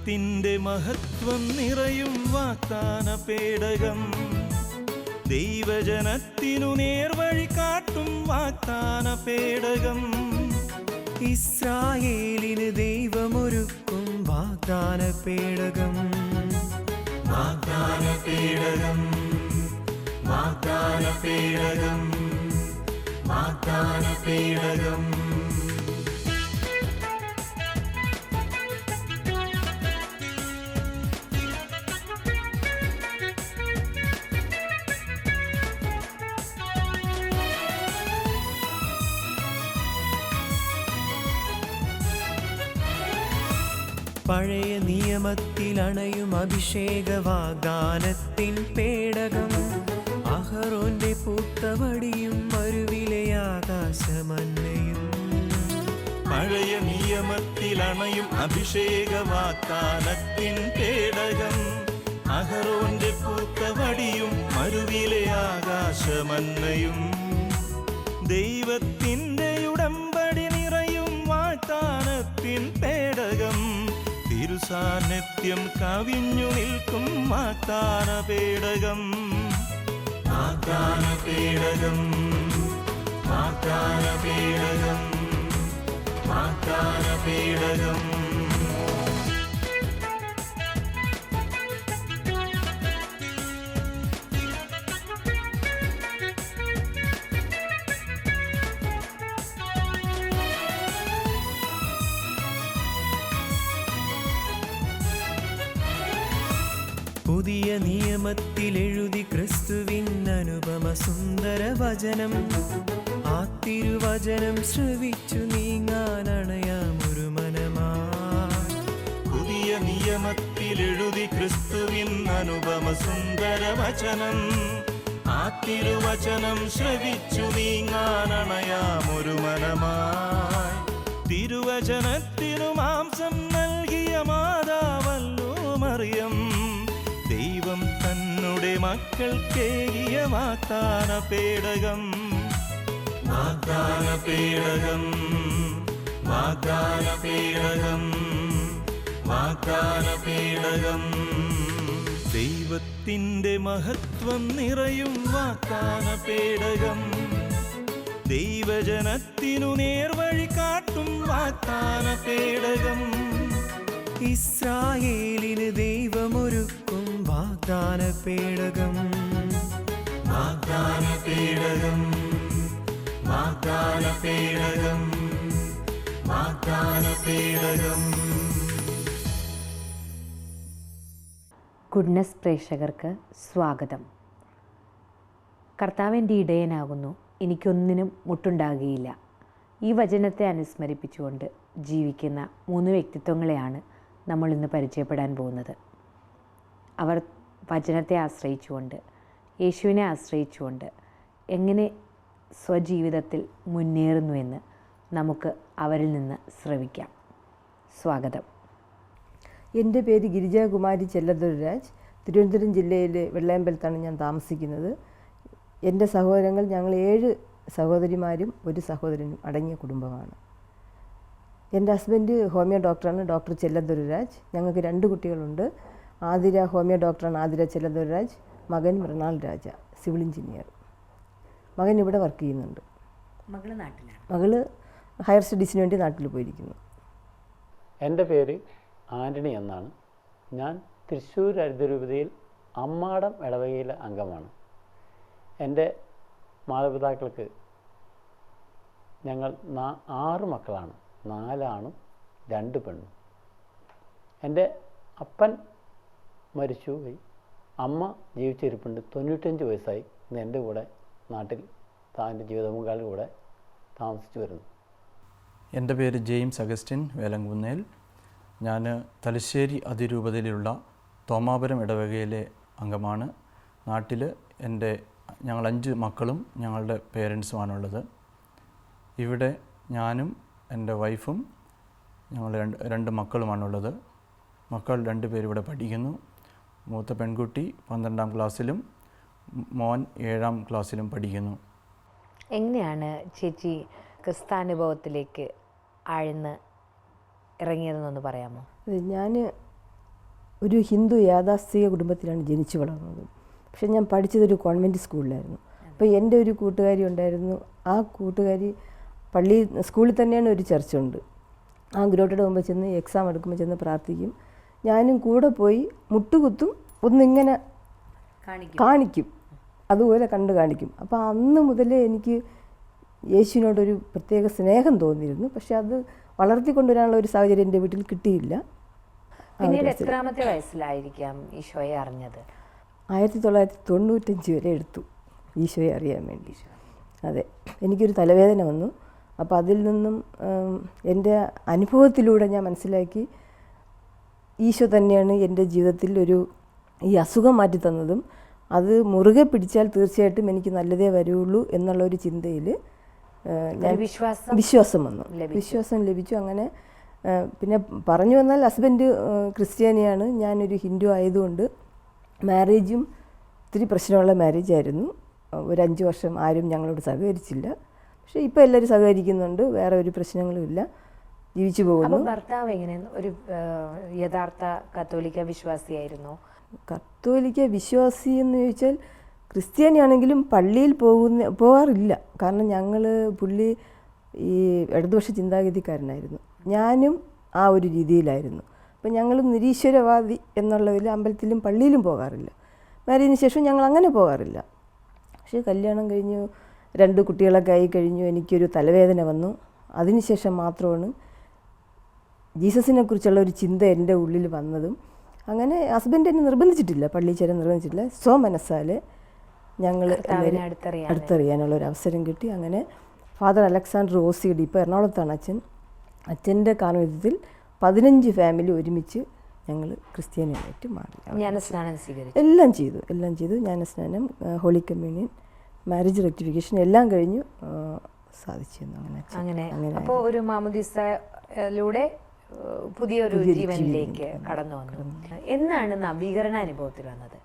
ദൈവത്തിൻ്റെ മഹത്വം നിറയും വാഗ്ദാന പേടകം, ദൈവജനത്തിനു നേർവഴി കാട്ടും വാഗ്ദാന പേടകം, ഇസ്രായേലിന് ദൈവമൊരുക്കും വാഗ്ദാന പേടകം, വാഗ്ദാന പേടകം, വാഗ്ദാന പേടകം, വാഗ്ദാന പേടകം. പഴയ നിയമത്തിലണയും അഭിഷേക വാഗ്ദാനത്തിൻ പേടകം, അഹറോന്റെ പൂത്തവടിയും മരുവിലെ ആകാശമന്നയും. പഴയ നിയമത്തിലണയും അഭിഷേക വാഗ്ദാനത്തിൻ പേടകം, അഹറോന്റെ പൂത്തവടിയും മരുവിലെ ആകാശമന്നയും. ദൈവത്തിൻ്റെ ഉടമ്പടി നിറയും വാഗ്ദാനത്തിൻ പേടകം, തിരുസാന്നിധ്യം കവിഞ്ഞു നിൽക്കും വാഗ്ദാന പേടകം, വാഗ്ദാന പേടകം, വാഗ്ദാന പേടകം, വാഗ്ദാന പേടകം. പുതിയ നിയമത്തിലെഴുതി ക്രിസ്തുവിൻ അനുപമ സുന്ദര വചനം, ആ തിരുവചനം ശ്രവിച്ചു നീങ്ങാനണയാമൊരു മനമായി. പുതിയ നിയമത്തിലെഴുതി ക്രിസ്തുവിൻ അനുപമ സുന്ദര വചനം, ആ തിരുവചനം ശ്രവിച്ചു നീങ്ങാനണയാമൊരു മനമായി. തിരുവചനത്തിനു മാംസം നൽകിയ മാതാവല്ലോ മറിയം, ദൈവം തന്നുടെ മക്കൾക്കേകിയ വാഗ്ദാന പേടകം, വാഗ്ദാന പേടകം, വാഗ്ദാന പേടകം, വാഗ്ദാന പേടകം. ദൈവത്തിൻ്റെ മഹത്വം നിറയും വാഗ്ദാന പേടകം, ദൈവജനത്തിനു നേർവഴി കാട്ടും വാഗ്ദാന പേടകം, ഇസ്രായേലിന് ദൈവമൊരുക്കും വാഗ്ദാന പേടകം, വാഗ്ദാന പേടകം, വാഗ്ദാന പേടകം, വാഗ്ദാന പേടകം. ഗുഡ്നസ് പ്രേക്ഷകർക്ക് സ്വാഗതം. കർത്താവിൻ്റെ ഇടയനാകുന്നു, എനിക്കൊന്നിനും മുട്ടുണ്ടാകുകയില്ല. ഈ വചനത്തെ അനുസ്മരിപ്പിച്ചുകൊണ്ട് ജീവിക്കുന്ന 3 വ്യക്തിത്വങ്ങളെയാണ് നമ്മൾ ഇന്ന് പരിചയപ്പെടാൻ പോകുന്നത്. അവർ വചനത്തെ ആശ്രയിച്ചുകൊണ്ട്, യേശുവിനെ ആശ്രയിച്ചുകൊണ്ട് എങ്ങനെ സ്വജീവിതത്തിൽ മുന്നേറുന്നുവെന്ന് നമുക്ക് അവരിൽ നിന്ന് ശ്രവിക്കാം. സ്വാഗതം. എൻ്റെ പേര് ഗിരിജാകുമാരി ചെല്ലദുരരാജ്. തിരുവനന്തപുരം ജില്ലയിലെ വെള്ളയമ്പലത്താണ് ഞാൻ താമസിക്കുന്നത്. എൻ്റെ സഹോദരങ്ങൾ, ഞങ്ങൾ 7 സഹോദരിമാരും 1 സഹോദരനും അടങ്ങിയ കുടുംബമാണ്. എൻ്റെ ഹസ്ബൻഡ് ഹോമിയോ ഡോക്ടറാണ്, ഡോക്ടർ ചെല്ലദുരരാജ്. ഞങ്ങൾക്ക് 2 കുട്ടികളുണ്ട്. ആതിര ഹോമിയോ ഡോക്ടറാണ്, ആതിര ചെല്ലദുരരാജ്. മകൻ മൃണാൽ രാജ, സിവിൽ എഞ്ചിനീയർ. മകൻ ഇവിടെ വർക്ക് ചെയ്യുന്നുണ്ട്. മകള് ഹയർ സ്റ്റഡീസിന് വേണ്ടി നാട്ടിൽ പോയിരിക്കുന്നു. എൻ്റെ പേര് ആൻ്റണി എന്നാണ്. ഞാൻ തൃശ്ശൂർ അരുതരൂപതയിൽ അമ്മാടം ഇടവകയിലെ അംഗമാണ്. എൻ്റെ മാതാപിതാക്കൾക്ക് ഞങ്ങൾ 6 മക്കളാണ്, 4 ആണും 2 പെണ്ണും. എൻ്റെ അപ്പൻ മരിച്ചുപോയി, അമ്മ ജീവിച്ചിരിപ്പുണ്ട്. 95 വയസ്സായി. ഇന്ന് എൻ്റെ കൂടെ നാട്ടിൽ എൻ്റെ ജീവിതപങ്കാളിയുടെ കൂടെ താമസിച്ചു വരുന്നു. എൻ്റെ പേര് ജെയിംസ് അഗസ്റ്റിൻ വേലങ്കുന്നേൽ. ഞാൻ തലശ്ശേരി അതിരൂപതയിലുള്ള തോമാപുരം ഇടവകയിലെ അംഗമാണ്. നാട്ടിൽ ഞങ്ങൾ 5 മക്കളും ഞങ്ങളുടെ പേരൻസുമാണുള്ളത്. ഇവിടെ ഞാനും എൻ്റെ വൈഫും ഞങ്ങൾ 2 മക്കളുമാണുള്ളത്. മക്കൾ 2 പേരും ഇവിടെ പഠിക്കുന്നു. മൂത്ത പെൺകുട്ടി 12ാം ക്ലാസ്സിലും മോൻ 7ാം ക്ലാസ്സിലും പഠിക്കുന്നു. എങ്ങനെയാണ് ചേച്ചി ക്രിസ്താനുഭവത്തിലേക്ക് ആഴ്ന്ന് ഇറങ്ങിയതെന്നൊന്ന് പറയാമോ? ഞാൻ ഒരു ഹിന്ദു യാഥാസ്ഥിക കുടുംബത്തിലാണ് ജനിച്ചു വളർന്നത്. പക്ഷേ ഞാൻ പഠിച്ചതൊരു കോൺവെൻറ്റ് സ്കൂളിലായിരുന്നു. അപ്പോൾ എൻ്റെ ഒരു കൂട്ടുകാരി ഉണ്ടായിരുന്നു. ആ കൂട്ടുകാരി സ്കൂളിൽ തന്നെയാണ് ഒരു ചർച്ചുണ്ട്. ആ ഗ്രൂട്ടയുടെ മുമ്പ് ചെന്ന് എക്സാം എടുക്കുമ്പോൾ ചെന്ന് പ്രാർത്ഥിക്കും. ഞാനും കൂടെ പോയി മുട്ടുകുത്തും, ഒന്നിങ്ങനെ കാണിക്കും, അതുപോലെ കണ്ടു കാണിക്കും. അപ്പോൾ അന്ന് മുതലേ എനിക്ക് യേശുവിനോടൊരു പ്രത്യേക സ്നേഹം തോന്നിയിരുന്നു. പക്ഷെ അത് വളർത്തിക്കൊണ്ടുവരാനുള്ള ഒരു സാഹചര്യം എൻ്റെ വീട്ടിൽ കിട്ടിയില്ല. പിന്നീട് എത്രാമത്തെ വയസ്സിലായിരിക്കാം ഈശോയെ അറിഞ്ഞത്? 1995 വരെ എടുത്തു ഈശോയെ അറിയാൻ വേണ്ടി. അതെ, എനിക്കൊരു തലവേദന വന്നു. അപ്പോൾ അതിൽ നിന്നും എൻ്റെ അനുഭവത്തിലൂടെ ഞാൻ മനസ്സിലാക്കി ഈശോ തന്നെയാണ് എൻ്റെ ജീവിതത്തിൽ ഈ അസുഖം മാറ്റി തന്നതും അത് മുറുകെ പിടിച്ചാൽ തീർച്ചയായിട്ടും എനിക്ക് നല്ലതേ വരുള്ളൂ എന്നുള്ളൊരു ചിന്തയിൽ ഞാൻ വിശ്വാസം ലഭിച്ചു. അങ്ങനെ പിന്നെ പറഞ്ഞു വന്നാൽ ഹസ്ബൻഡ് ക്രിസ്ത്യാനിയാണ്, ഞാനൊരു ഹിന്ദു ആയതുകൊണ്ട് മാരേജും ഇത്തിരി പ്രശ്നമുള്ള മാരേജായിരുന്നു. ഒരു 5 വർഷം ആരും ഞങ്ങളോട് സഹകരിച്ചില്ല. പക്ഷേ ഇപ്പോൾ എല്ലാവരും സഹകരിക്കുന്നുണ്ട്, വേറെ ഒരു പ്രശ്നങ്ങളുമില്ല, ജീവിച്ചു പോകുന്നു. ഭർത്താവ് എങ്ങനെ ഒരു യഥാർത്ഥ കത്തോലിക്ക വിശ്വാസിയായിരുന്നു? കത്തോലിക്ക വിശ്വാസി എന്ന് ചോദിച്ചാൽ ക്രിസ്ത്യാനിയാണെങ്കിലും പള്ളിയിൽ പോകാറില്ല. കാരണം പുള്ളി ഈ ഇടതുപക്ഷ ചിന്താഗതിക്കാരനായിരുന്നു, ഞാനും ആ ഒരു രീതിയിലായിരുന്നു. അപ്പം ഞങ്ങൾ നിരീശ്വരവാദി എന്നുള്ളതിൽ അമ്പലത്തിലും പള്ളിയിലും പോകാറില്ല. മാരേജിന് ശേഷം ഞങ്ങൾ അങ്ങനെ പോകാറില്ല. പക്ഷേ കല്യാണം കഴിഞ്ഞു, 2 കുട്ടികളൊക്കെ ആയി കഴിഞ്ഞു, എനിക്കൊരു തലവേദന വന്നു. അതിനുശേഷം മാത്രമാണ് ജീസസിനെ കുറിച്ചുള്ള ഒരു ചിന്ത എൻ്റെ ഉള്ളിൽ വന്നതും. അങ്ങനെ ഹസ്ബൻഡ് എന്നെ നിർബന്ധിച്ചിട്ടില്ല, പള്ളിയിൽ ചേരാൻ നിർബന്ധിച്ചിട്ടില്ല. സ്വമനസ്സാലെ ഞങ്ങൾ അടുത്തറിയാനുള്ള ഒരു അവസരം കിട്ടി. അങ്ങനെ ഫാദർ അലക്സാണ്ടർ ഓസിയുടെ, ഇപ്പോൾ എറണാകുളത്താണ് അച്ഛൻ്റെ കാർമ്മികത്വത്തിൽ 15 ഫാമിലി ഒരുമിച്ച് ഞങ്ങൾ ക്രിസ്ത്യാനിയായിട്ട് മാറി. ജ്ഞാനസ്നാനം സ്വീകരിച്ചു, എല്ലാം ചെയ്തു. ജ്ഞാനസ്നാനം, ഹോളി കമ്മ്യൂണിയൻ, മാരേജ് റെക്ടിഫിക്കേഷൻ എല്ലാം കഴിഞ്ഞു സാധിച്ചു. അങ്ങനെ അപ്പോൾ ഒരു മാമോദീസയിലൂടെ പുതിയൊരു ജീവനിലേക്ക് കടന്നു വന്നു. എന്നാണ് നവീകരണ അനുഭവത്തിൽ വന്നത്?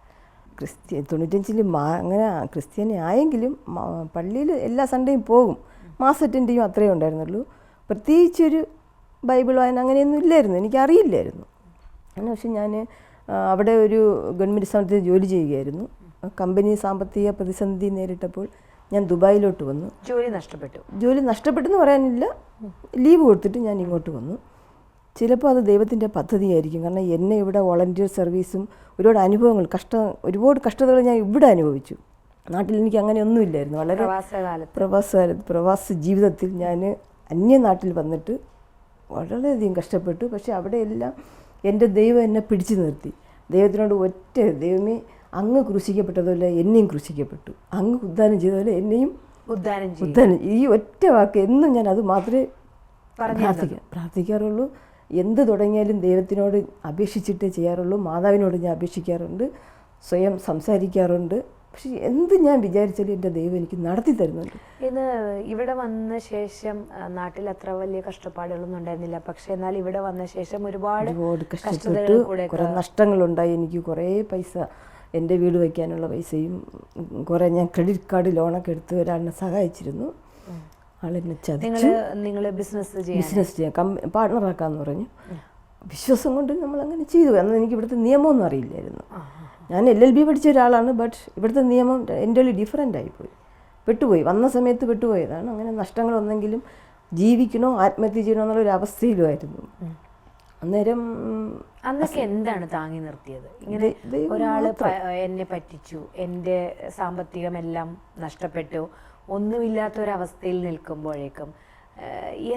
95 അങ്ങനെ ക്രിസ്ത്യാനി ആയെങ്കിലും പള്ളിയിൽ എല്ലാ സൺഡേയും പോകും, മാസ് അറ്റൻഡ് ചെയ്യും, അത്രയേ ഉണ്ടായിരുന്നുള്ളൂ. പ്രത്യേകിച്ചൊരു ബൈബിൾ വായന അങ്ങനെയൊന്നും ഇല്ലായിരുന്നു, എനിക്കറിയില്ലായിരുന്നു. അങ്ങനെ പക്ഷെ ഞാൻ അവിടെ ഒരു ഗവൺമെൻറ് സ്ഥാപനത്തിൽ ജോലി ചെയ്യുകയായിരുന്നു. കമ്പനി സാമ്പത്തിക പ്രതിസന്ധി നേരിട്ടപ്പോൾ ഞാൻ ദുബായിലോട്ട് വന്നു. ജോലി നഷ്ടപ്പെട്ടെന്ന് പറയാനില്ല, ലീവ് കൊടുത്തിട്ട് ഞാൻ ഇങ്ങോട്ട് വന്നു. ചിലപ്പോൾ അത് ദൈവത്തിൻ്റെ പദ്ധതിയായിരിക്കും. കാരണം എന്നെ ഇവിടെ വോളണ്ടിയർ സർവീസും ഒരുപാട് കഷ്ടതകൾ ഞാൻ ഇവിടെ അനുഭവിച്ചു. നാട്ടിൽ എനിക്ക് അങ്ങനെ ഒന്നുമില്ലായിരുന്നു. വളരെ പ്രവാസ ജീവിതത്തിൽ ഞാൻ അന്യനാട്ടിൽ വന്നിട്ട് വളരെയധികം കഷ്ടപ്പെട്ടു. പക്ഷെ അവിടെയെല്ലാം എൻ്റെ ദൈവം എന്നെ പിടിച്ചു നിർത്തി. ദൈവത്തിനോട് ദൈവമേ അങ്ങ് ക്രൂശിക്കപ്പെട്ടതുപോലെ എന്നെയും ക്രൂശിക്കപ്പെട്ടു, അങ്ങ് ഉദ്ധാനം ചെയ്തതുപോലെ എന്നെയും ഉദ്ധാനം. ഈ ഒറ്റ വാക്ക് എന്നും ഞാൻ അത് മാത്രമേ പ്രാർത്ഥിക്കാറുള്ളൂ. എന്ത് തുടങ്ങിയാലും ദൈവത്തിനോട് അപേക്ഷിച്ചിട്ടേ ചെയ്യാറുള്ളൂ. മാതാവിനോട് ഞാൻ അപേക്ഷിക്കാറുണ്ട്, സ്വയം സംസാരിക്കാറുണ്ട്. പക്ഷെ എന്ത് ഞാൻ വിചാരിച്ചാലും എൻ്റെ ദൈവം എനിക്ക് നടത്തി തരുന്നുണ്ട്. ഇത് ഇവിടെ വന്ന ശേഷം നാട്ടിൽ അത്ര വലിയ കഷ്ടപ്പാടുകളൊന്നും ഉണ്ടായിരുന്നില്ല. പക്ഷെ എന്നാൽ ഇവിടെ വന്ന ശേഷം ഒരുപാട് കഷ്ടപ്പെട്ടു, കുറേ നഷ്ടങ്ങളുണ്ടായി. എനിക്ക് കുറേ പൈസ, എൻ്റെ വീട് വയ്ക്കാനുള്ള പൈസയും കുറേ ഞാൻ ക്രെഡിറ്റ് കാർഡ് ലോണൊക്കെ എടുത്ത് ഒരാളിനെ സഹായിച്ചിരുന്നു. ആളെന്നെ ചതിച്ചു. ബിസിനസ് ചെയ്യാൻ പാർട്ട്ണറാക്കാന്ന് പറഞ്ഞു. വിശ്വാസം കൊണ്ട് നമ്മളങ്ങനെ ചെയ്തു. അന്ന് എനിക്ക് ഇവിടുത്തെ നിയമമൊന്നും അറിയില്ലായിരുന്നു. ഞാൻ LLB പഠിച്ച ഒരാളാണ്, ബട്ട് ഇവിടുത്തെ നിയമം എൻ്റെ ഡിഫറൻ്റ് ആയിപ്പോയി, വന്ന സമയത്ത് പെട്ടുപോയതാണ്. അങ്ങനെ നഷ്ടങ്ങൾ വന്നെങ്കിലും ജീവിക്കണോ ആത്മഹത്യ ചെയ്യണോ എന്നുള്ളൊരു അവസ്ഥയിലുമായിരുന്നു. അന്നേരം അന്നൊക്കെ എന്താണ് താങ്ങി നിർത്തിയത്? ഇങ്ങനെ ഒരാൾ എന്നെ പറ്റിച്ചു, എൻ്റെ സാമ്പത്തികമെല്ലാം നഷ്ടപ്പെട്ടു, ഒന്നുമില്ലാത്തൊരവസ്ഥയിൽ നിൽക്കുമ്പോഴേക്കും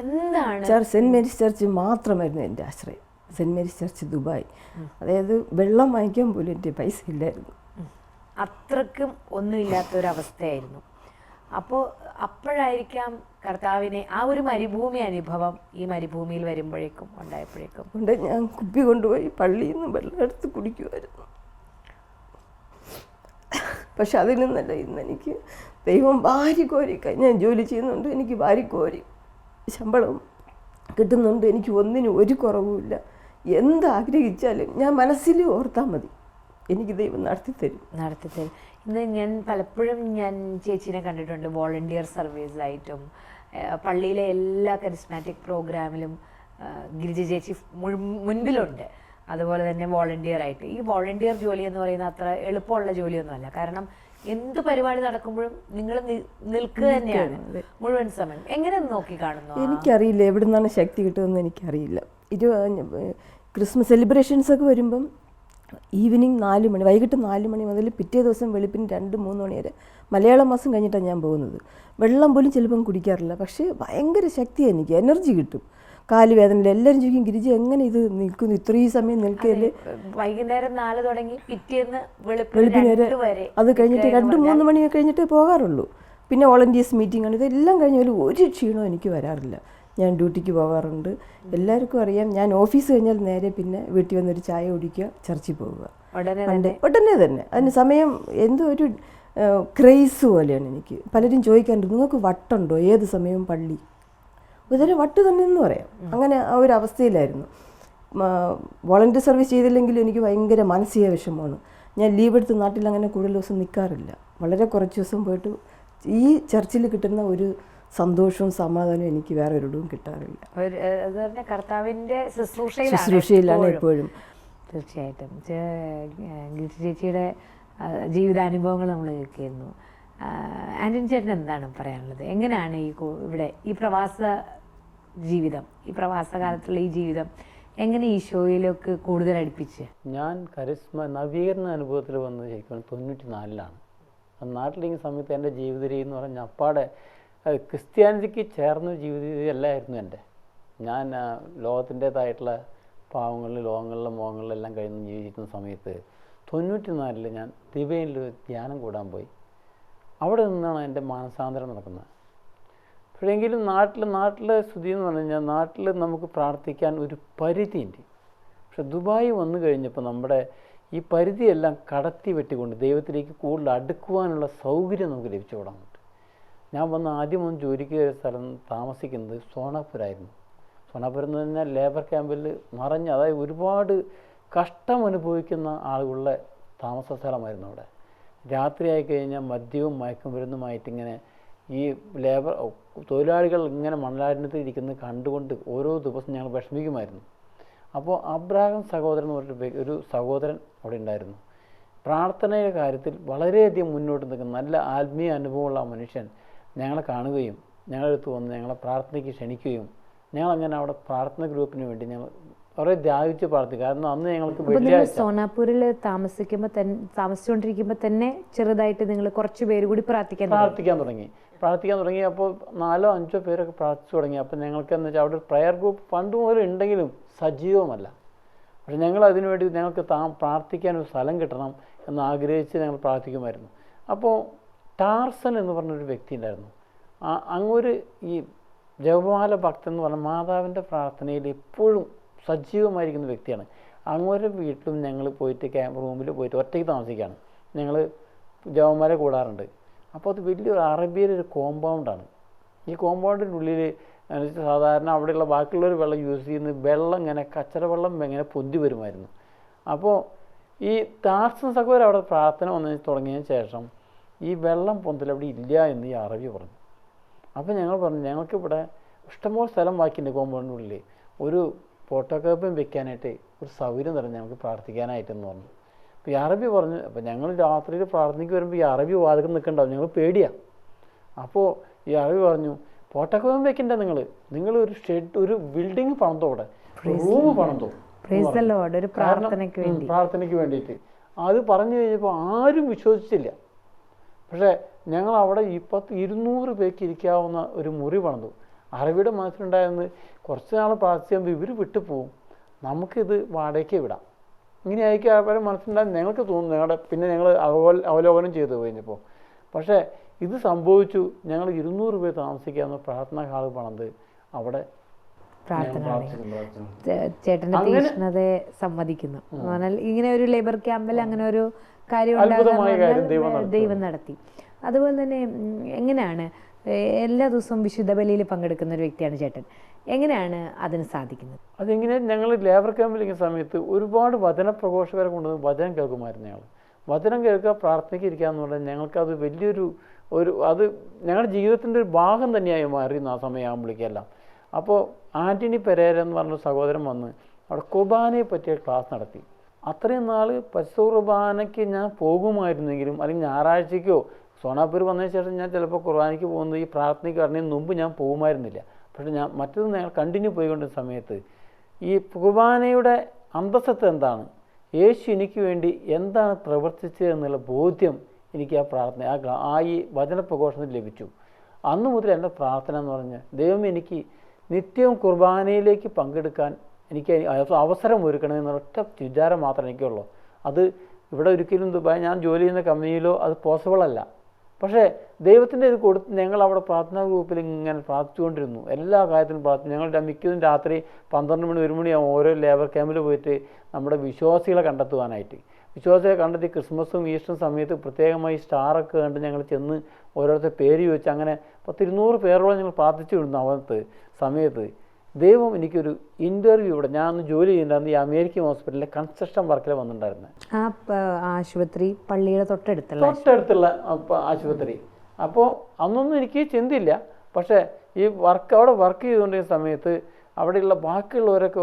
എന്താണ്? സെൻറ്റ് മേരീസ് ചർച്ച് മാത്രമായിരുന്നു എൻ്റെ ആശ്രയം. Saint Mary's church Dubai. അതായത് വെള്ളം വാങ്ങിക്കാൻ പോലും എൻ്റെ പൈസ ഇല്ലായിരുന്നു. അത്രക്കും ഒന്നുമില്ലാത്തൊരവസ്ഥയായിരുന്നു. അപ്പോഴായിരിക്കാം കർത്താവിനെ ആ ഒരു മരുഭൂമി അനുഭവം ഈ മരുഭൂമിയിൽ വരുമ്പോഴേക്കും ഉണ്ടായപ്പോഴേക്കും ഞാൻ കുപ്പി കൊണ്ടുപോയി പള്ളിയിൽ നിന്ന് വെള്ളം എടുത്ത് കുടിക്കുമായിരുന്നു. പക്ഷെ അതിൽ നിന്നല്ല ഇന്നെനിക്ക് ദൈവം വാരിക്കോരി, ഞാൻ ജോലി ചെയ്യുന്നുണ്ട്, എനിക്ക് വാരിക്കോരി ശമ്പളം കിട്ടുന്നുണ്ട്, എനിക്ക് ഒന്നിനും ഒരു കുറവുമില്ല. എന്താഗ്രഹിച്ചാലും ഞാൻ മനസ്സിൽ ഓർത്താൽ മതി, എനിക്ക് ദൈവം നടത്തിത്തരും. ഇന്ന് ഞാൻ പലപ്പോഴും ചേച്ചീനെ കണ്ടിട്ടുണ്ട് വോളണ്ടിയർ സർവീസായിട്ടും പള്ളിയിലെ എല്ലാ കരിസ്മാറ്റിക് പ്രോഗ്രാമിലും ഗിരിജ ചേച്ചി മുൻപിലുണ്ട്. അതുപോലെ തന്നെ വോളണ്ടിയർ ആയിട്ട്. ഈ വോളണ്ടിയർ ജോലി എന്ന് പറയുന്നത് അത്ര എളുപ്പമുള്ള ജോലിയൊന്നുമല്ല. കാരണം എന്ത് പരിപാടി നടക്കുമ്പോഴും നിങ്ങൾ നിൽക്കുക തന്നെയാണ് മുഴുവൻ സമയം. എങ്ങനെ നോക്കി കാണുന്നു? എനിക്കറിയില്ല എവിടെ നിന്നാണ് ശക്തി കിട്ടുമെന്ന് എനിക്കറിയില്ല. ക്രിസ്മസ് സെലിബ്രേഷൻസ് ഒക്കെ വരുമ്പം ഈവനിങ് 4 മണി, വൈകിട്ട് 4 മണി മുതൽ പിറ്റേ ദിവസം വെളുപ്പിന് 2-3 മണി വരെ, മലയാള മാസം കഴിഞ്ഞിട്ടാണ് ഞാൻ പോകുന്നത്. വെള്ളം പോലും ചിലപ്പം കുടിക്കാറില്ല. പക്ഷേ ഭയങ്കര ശക്തിയാണ്, എനിക്ക് എനർജി കിട്ടും. കാല് വേദനയില്ല. എല്ലാവരും ചോദിക്കും ഗിരിജ എങ്ങനെ ഇത് നിൽക്കുന്നു, ഇത്രയും സമയം നിൽക്കുകയല്ലേ. വൈകുന്നേരം 4 തുടങ്ങി പിറ്റേന്ന് വെളുപ്പിന് വരെ, അത് കഴിഞ്ഞിട്ട് 2-3 മണി കഴിഞ്ഞിട്ടേ പോകാറുള്ളൂ. പിന്നെ വോളണ്ടിയേഴ്സ് മീറ്റിംഗ് ആണ്. ഇതെല്ലാം കഴിഞ്ഞാലും ഒരു ക്ഷീണവും എനിക്ക് വരാറില്ല. ഞാൻ ഡ്യൂട്ടിക്ക് പോകാറുണ്ട്. എല്ലാവർക്കും അറിയാം ഞാൻ ഓഫീസ് കഴിഞ്ഞാൽ നേരെ പിന്നെ വീട്ടിൽ വന്നൊരു ചായ കുടിക്കുക, ചർച്ചിൽ പോവുക ഉടനെ തന്നെ. അതിന് സമയം എന്തോ ഒരു ക്രേസ് പോലെയാണ് എനിക്ക്. പലരും ചോദിക്കാറുണ്ട് നിങ്ങൾക്ക് വട്ടുണ്ടോ, ഏത് സമയവും പള്ളി. ഇതൊരു വട്ട് തന്നെ എന്ന് പറയാം. അങ്ങനെ ആ ഒരു അവസ്ഥയിലായിരുന്നു. വോളണ്ടിയർ സർവീസ് ചെയ്തില്ലെങ്കിലും എനിക്ക് ഭയങ്കര മാനസിക വിഷമമാണ്. ഞാൻ ലീവ് എടുത്ത് നാട്ടിൽ അങ്ങനെ കൂടുതൽ ദിവസം നിൽക്കാറില്ല. വളരെ കുറച്ച് ദിവസം പോയിട്ട് ഈ ചർച്ചിൽ കിട്ടുന്ന ഒരു സന്തോഷവും സമാധാനവും എനിക്ക് വേറെ ഒരിടവും കിട്ടാറില്ല. കർത്താവിൻ്റെ ശുശ്രൂഷയിലാണ് എപ്പോഴും. തീർച്ചയായിട്ടും ചേച്ചിയുടെ ജീവിതാനുഭവങ്ങൾ നമ്മൾ കേൾക്കുന്നു. ആൻ്റണി ചേട്ടൻ എന്താണ് പറയാനുള്ളത്? എങ്ങനെയാണ് ഇവിടെ ഈ പ്രവാസ ജീവിതം, ഈ പ്രവാസകാലത്തുള്ള ഈ ജീവിതം എങ്ങനെ ഈ ഷോയിലൊക്കെ കൂടുതൽ അടുപ്പിച്ച്? ഞാൻ നവീകരണ അനുഭവത്തിൽ വന്നത് ശരിക്കും 94-ലാണ്. നാട്ടിലിരിക്കുന്ന സമയത്ത് എൻ്റെ ജീവിത രീതി എന്ന് പറഞ്ഞാൽ അപ്പാടെ ക്രിസ്ത്യാനിറ്റിക്ക് ചേർന്ന ജീവിത രീതി അല്ലായിരുന്നു എൻ്റെ. ഞാൻ ലോകത്തിൻ്റേതായിട്ടുള്ള ലോകങ്ങളിലും മോഹങ്ങളിലെല്ലാം കഴിഞ്ഞ് ജീവിക്കുന്ന സമയത്ത് 94-ൽ ഞാൻ ദിബയിലൊരു ധ്യാനം കൂടാൻ പോയി. അവിടെ നിന്നാണ് എൻ്റെ മാനസാന്തരം നടക്കുന്നത്. പക്ഷേങ്കിലും നാട്ടിലെ സ്ഥിതി എന്ന് പറഞ്ഞു കഴിഞ്ഞാൽ നാട്ടിൽ നമുക്ക് പ്രാർത്ഥിക്കാൻ ഒരു പരിധിയുണ്ട്. പക്ഷെ ദുബായ് വന്നു കഴിഞ്ഞപ്പോൾ നമ്മുടെ ഈ പരിധിയെല്ലാം കടത്തി വെട്ടിക്കൊണ്ട് ദൈവത്തിലേക്ക് കൂടുതൽ അടുക്കുവാനുള്ള സൗകര്യം നമുക്ക് ലഭിച്ചു തുടങ്ങുന്നുണ്ട്. ഞാൻ ആദ്യം ജോലിക്ക് കയറിയ സ്ഥലം താമസിക്കുന്നത് സോണാപുരായിരുന്നു. സോണാപുരം എന്ന് പറഞ്ഞാൽ ലേബർ ക്യാമ്പിൽ അതായത് ഒരുപാട് കഷ്ടം അനുഭവിക്കുന്ന ആളുകളുടെ താമസ സ്ഥലമായിരുന്നു. അവിടെ രാത്രിയായി കഴിഞ്ഞാൽ മദ്യവും മയക്കുമരുന്നുമായിട്ടിങ്ങനെ ഈ തൊഴിലാളികൾ ഇങ്ങനെ മണലാരണ്യത്തിൽ ഇരിക്കുന്നത് കണ്ടുകൊണ്ട് ഓരോ ദിവസം ഞങ്ങൾ വിഷമിക്കുമായിരുന്നു. അപ്പോൾ അബ്രാഹം സഹോദരൻ എന്ന് പറഞ്ഞിട്ട് ഒരു സഹോദരൻ അവിടെ ഉണ്ടായിരുന്നു. പ്രാർത്ഥനയുടെ കാര്യത്തിൽ വളരെയധികം മുന്നോട്ട് നിൽക്കുന്ന നല്ല ആത്മീയ അനുഭവമുള്ള ആ മനുഷ്യൻ ഞങ്ങളെ കാണുകയും ഞങ്ങളുടെ അടുത്ത് വന്ന് ഞങ്ങളെ പ്രാർത്ഥനയ്ക്ക് ക്ഷണിക്കുകയും ഞങ്ങളങ്ങനെ അവിടെ പ്രാർത്ഥന ഗ്രൂപ്പിന് വേണ്ടി ഞങ്ങൾ കുറേ ധ്യാനിച്ച് പ്രാർത്ഥിക്കും. കാരണം അന്ന് ഞങ്ങൾക്ക് വെള്ളിയാഴ്ച സോനാപൂരിൽ താമസിച്ചുകൊണ്ടിരിക്കുമ്പോൾ തന്നെ ചെറുതായിട്ട് നിങ്ങൾ കുറച്ച് പേര് കൂടി പ്രാർത്ഥിക്കാൻ തുടങ്ങി. അപ്പോൾ 4-5 പേരൊക്കെ പ്രാർത്ഥിച്ചു തുടങ്ങി. അപ്പോൾ ഞങ്ങൾക്ക് എന്ന് വെച്ചാൽ അവിടെ ഒരു പ്രയർ ഗ്രൂപ്പ് പണ്ട് മുതൽ ഉണ്ടെങ്കിലും സജീവമല്ല. പക്ഷെ ഞങ്ങൾ അതിനുവേണ്ടി ഞങ്ങൾക്ക് പ്രാർത്ഥിക്കാൻ ഒരു സ്ഥലം കിട്ടണം എന്ന് ആഗ്രഹിച്ച് ഞങ്ങൾ പ്രാർത്ഥിക്കുമായിരുന്നു. അപ്പോൾ ടാർസൻ എന്ന് പറഞ്ഞൊരു വ്യക്തി ഉണ്ടായിരുന്നു. അങ്ങൊരു ഈ ജപമാല ഭക്തൻ എന്ന് പറഞ്ഞാൽ മാതാവിൻ്റെ പ്രാർത്ഥനയിൽ എപ്പോഴും സജീവമായിരിക്കുന്ന വ്യക്തിയാണ്. അങ്ങോരെ വീട്ടിലും ഞങ്ങൾ പോയിട്ട് റൂമിൽ പോയിട്ട് ഒറ്റയ്ക്ക് താമസിക്കുകയാണ്. ഞങ്ങൾ ജപമാല കൂടാറുണ്ട്. അപ്പോൾ അത് വലിയൊരു അറബിയിലൊരു കോമ്പൗണ്ടാണ്. ഈ കോമ്പൗണ്ടിൻ്റെ ഉള്ളിൽ സാധാരണ അവിടെയുള്ള ബാക്കിയുള്ളൊരു വെള്ളം യൂസ് ചെയ്യുന്ന വെള്ളം ഇങ്ങനെ കച്ചറ വെള്ളം ഇങ്ങനെ പൊന്തി വരുമായിരുന്നു. അപ്പോൾ ഈ ടാർസൻ സഹോദരൻ അവിടെ പ്രാർത്ഥന വന്നു തുടങ്ങിയതിന് ശേഷം ഈ വെള്ളം പൊന്തൽ അവിടെ ഇല്ല എന്ന് ഈ അറബി പറഞ്ഞു. അപ്പോൾ ഞങ്ങൾ പറഞ്ഞു ഞങ്ങൾക്കിവിടെ ഇഷ്ടംപോലെ സ്ഥലം ബാക്കിയുണ്ട് കോമ്പൗണ്ടിനുള്ളിൽ, ഒരു ഫോട്ടോകോപ്പിയും വെക്കാനായിട്ട് ഒരു സൗകര്യം തരണം ഞങ്ങൾക്ക് പ്രാർത്ഥിക്കാനായിട്ടെന്ന് പറഞ്ഞു. അപ്പോൾ ഈ അറബി പറഞ്ഞു. അപ്പോൾ ഞങ്ങൾ രാത്രിയിൽ പ്രാർത്ഥനയ്ക്ക് വരുമ്പോൾ ഈ അറബി വാതകം നിൽക്കണ്ടാവും, ഞങ്ങൾ പേടിയാണ്. അപ്പോൾ ഈ അറബി പറഞ്ഞു ഫോട്ടോകോപ്പും വെക്കണ്ട, നിങ്ങൾ ഒരു ബിൽഡിങ് പണിതോ, അവിടെ റൂം പണിതോ, പ്രാർത്ഥനയ്ക്ക് വേണ്ടിയിട്ട്. അത് പറഞ്ഞു കഴിഞ്ഞപ്പോൾ ആരും വിശ്വസിച്ചില്ല. പക്ഷേ ഞങ്ങൾ അവിടെ 200 പേർക്ക് ഇരിക്കാവുന്ന ഒരു മുറി പണിതു. അറബിയുടെ മനസ്സിലുണ്ടായിരുന്നത് കുറച്ച് നാൾ പ്രാർത്ഥിക്കുമ്പോൾ ഇവർ വിട്ടുപോകും, നമുക്കിത് വാടകയ്ക്ക് വിടാം. ഇങ്ങനെ ആയിരിക്കും അവരുടെ മനസ്സിലുണ്ടാകും ഞങ്ങൾക്ക് തോന്നുന്നു. പിന്നെ ഞങ്ങൾ അവലോകനം ചെയ്തു കഴിഞ്ഞപ്പോൾ പക്ഷേ ഇത് സംഭവിച്ചു. ഞങ്ങൾ 200 പേർ താമസിക്കാവുന്ന പ്രാർത്ഥനാ ഹാൾ പണിത് അവിടെ ചേട്ടന്റെ തീക്ഷ്ണതയെ സമ്മതിക്കുന്നു. എന്നാൽ ഇങ്ങനെ ഒരു ലേബർ ക്യാമ്പിൽ അങ്ങനെ ഒരു കാര്യം ദൈവം നടത്തി. അതുപോലെ തന്നെ എങ്ങനെയാണ് എല്ലാ ദിവസവും വിശുദ്ധ ബലിയിൽ പങ്കെടുക്കുന്ന ഒരു വ്യക്തിയാണ് ചേട്ടൻ, എങ്ങനെയാണ് അതിന് സാധിക്കുന്നത്? അതെങ്ങനെ ഞങ്ങൾ ലേബർ ക്യാമ്പിലിരിക്കുന്ന സമയത്ത് ഒരുപാട് വചന പ്രഘോഷകരെ കൊണ്ടുവന്ന് വചനം കേൾക്കുമായിരുന്നു. ഞങ്ങൾ വചനം കേൾക്കുക, പ്രാർത്ഥനയ്ക്ക് ഇരിക്കുക എന്ന് പറഞ്ഞാൽ ഞങ്ങൾക്കത് വലിയൊരു അത് ഞങ്ങളുടെ ജീവിതത്തിൻ്റെ ഒരു ഭാഗം തന്നെയായി മാറിയിരുന്നു ആ സമയമാകുമ്പോഴേക്കെല്ലാം. അപ്പോൾ ആൻ്റണി പെരേര എന്ന് പറഞ്ഞ സഹോദരൻ വന്ന് അവിടെ കുർബാനയെ പറ്റിയ ക്ലാസ് നടത്തി. അത്രയും നാൾ പരിശുദ്ധ കുർബാനയ്ക്ക് ഞാൻ പോകുമായിരുന്നെങ്കിലും, അല്ലെങ്കിൽ ഞായറാഴ്ചയ്ക്കോ സോണാപ്പൂർ വന്നതിന് ശേഷം ഞാൻ ചിലപ്പോൾ കുർബാനയ്ക്ക് പോകുന്നത് ഈ പ്രാർത്ഥനയ്ക്ക് പറഞ്ഞതിന് മുമ്പ് ഞാൻ പോകുമായിരുന്നില്ല. പക്ഷേ മറ്റൊന്ന് ഞങ്ങൾ കണ്ടിന്യൂ പോയിക്കൊണ്ടിരുന്ന സമയത്ത് ഈ കുർബാനയുടെ അന്തസ്സത്ത് എന്താണ്, യേശു എനിക്ക് വേണ്ടി എന്താണ് പ്രവർത്തിച്ചത് എന്നുള്ള ബോധ്യം എനിക്ക് ആ പ്രാർത്ഥന ഈ വചനപ്രഘോഷണത്തിൽ ലഭിച്ചു. അന്നു മുതൽ എൻ്റെ പ്രാർത്ഥന എന്ന് പറഞ്ഞാൽ, ദൈവം എനിക്ക് നിത്യവും കുർബാനയിലേക്ക് പങ്കെടുക്കാൻ എനിക്ക് അവസരം ഒരുക്കണമെന്നുള്ള ഒറ്റ വിചാരം മാത്രമേ എനിക്കുള്ളൂ. അത് ഇവിടെ ഒരിക്കലും ദുബായ് ഞാൻ ജോലി ചെയ്യുന്ന കമ്പനിയിലോ അത് പോസിബിൾ അല്ല. പക്ഷേ ദൈവത്തിൻ്റെ ഇത് കൊടുത്ത് ഞങ്ങൾ അവിടെ പ്രാർത്ഥനാ ഗ്രൂപ്പിൽ ഇങ്ങനെ പ്രാർത്ഥിച്ചുകൊണ്ടിരുന്നു. എല്ലാ കാര്യത്തിലും പ്രാർത്ഥിച്ചു. ഞങ്ങളുടെ മിക്കതും രാത്രി 12 മണി 1 മണിയാവും ഓരോ ലേബർ ക്യാമ്പിൽ പോയിട്ട് നമ്മുടെ വിശ്വാസികളെ കണ്ടെത്തുവാനായിട്ട്. വിശ്വാസികളെ കണ്ടെത്തി ക്രിസ്മസും ഈസ്റ്ററും സമയത്ത് പ്രത്യേകമായി സ്റ്റാറൊക്കെ കണ്ട് ഞങ്ങൾ ചെന്ന് ഓരോരുത്തർ പേര് ചോദിച്ച് അങ്ങനെ 10-200 പേരോളം ഞങ്ങൾ പ്രാർത്ഥിച്ചു വിടുന്നു. അവനത്തെ സമയത്ത് ദൈവം എനിക്കൊരു ഇൻ്റർവ്യൂ ഇവിടെ ഞാൻ അന്ന് ജോലി ചെയ്യുന്നുണ്ടായിരുന്നു ഈ അമേരിക്കൻ ഹോസ്പിറ്റലിലെ കൺസ്ട്രക്ഷൻ വർക്കിൽ വന്നിട്ടുണ്ടായിരുന്നത്. ആശുപത്രി പള്ളിയുടെ തൊട്ടടുത്തുള്ള ആശുപത്രി. അപ്പോൾ അന്നൊന്നും എനിക്ക് ചിന്തയില്ല. പക്ഷേ ഈ അവിടെ വർക്ക് ചെയ്തുകൊണ്ടിരുന്ന സമയത്ത് അവിടെയുള്ള ബാക്കിയുള്ളവരൊക്കെ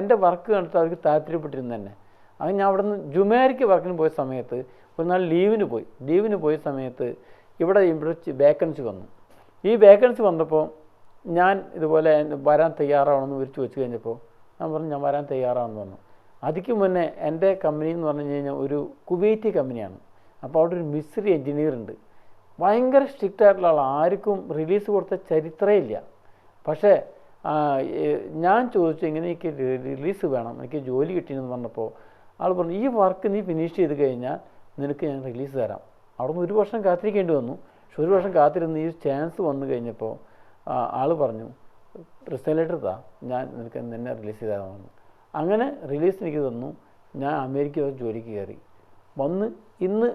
എൻ്റെ വർക്ക് കണ്ടിട്ട് അവർക്ക് താല്പര്യപ്പെട്ടിരുന്നു തന്നെ. അത് ഞാൻ അവിടെ നിന്ന് ജുമേരിക്ക് വർക്കിന് പോയ സമയത്ത് ഒരു നാൾ ലീവിന് പോയ സമയത്ത് ഇവിടെ വേക്കൻസി വന്നു. ഈ വേക്കൻസി വന്നപ്പോൾ ഞാൻ ഇതുപോലെ വരാൻ തയ്യാറാവണമെന്ന് വിളിച്ചു വെച്ച് കഴിഞ്ഞപ്പോൾ ഞാൻ പറഞ്ഞു ഞാൻ വരാൻ തയ്യാറാണെന്ന് പറഞ്ഞു. അതിക്ക് മുന്നേ എൻ്റെ കമ്പനി എന്ന് പറഞ്ഞു കഴിഞ്ഞാൽ ഒരു കുവൈറ്റി കമ്പനിയാണ്. അപ്പോൾ അവിടെ ഒരു മിസ്ത്രി എൻജിനീയർ ഉണ്ട്. ഭയങ്കര സ്ട്രിക്റ്റ് ആയിട്ടുള്ള ആൾ, ആർക്കും റിലീസ് കൊടുത്ത ചരിത്രമേ ഇല്ല. പക്ഷേ ഞാൻ ചോദിച്ചു ഇങ്ങനെ എനിക്ക് റിലീസ് വേണം, എനിക്ക് ജോലി കിട്ടിയെന്ന് പറഞ്ഞപ്പോൾ ആൾ പറഞ്ഞു ഈ വർക്ക് നീ ഫിനിഷ് ചെയ്ത് കഴിഞ്ഞാൽ നിനക്ക് ഞാൻ റിലീസ് തരാം. അവിടെ നിന്ന് 1 വർഷം കാത്തിരിക്കേണ്ടി വന്നു. പക്ഷെ 1 വർഷം കാത്തിരുന്ന് ഈ ചാൻസ് വന്നു കഴിഞ്ഞപ്പോൾ ആൾ പറഞ്ഞു റിസൈൻ ലെറ്റർ താ, ഞാൻ നിന്നെ റിലീസ് ചെയ്താൽ വന്നു. അങ്ങനെ റിലീസ് എനിക്ക് തന്നു. ഞാൻ അമേരിക്ക ജോലിക്ക് കയറി വന്ന് ഇന്ന്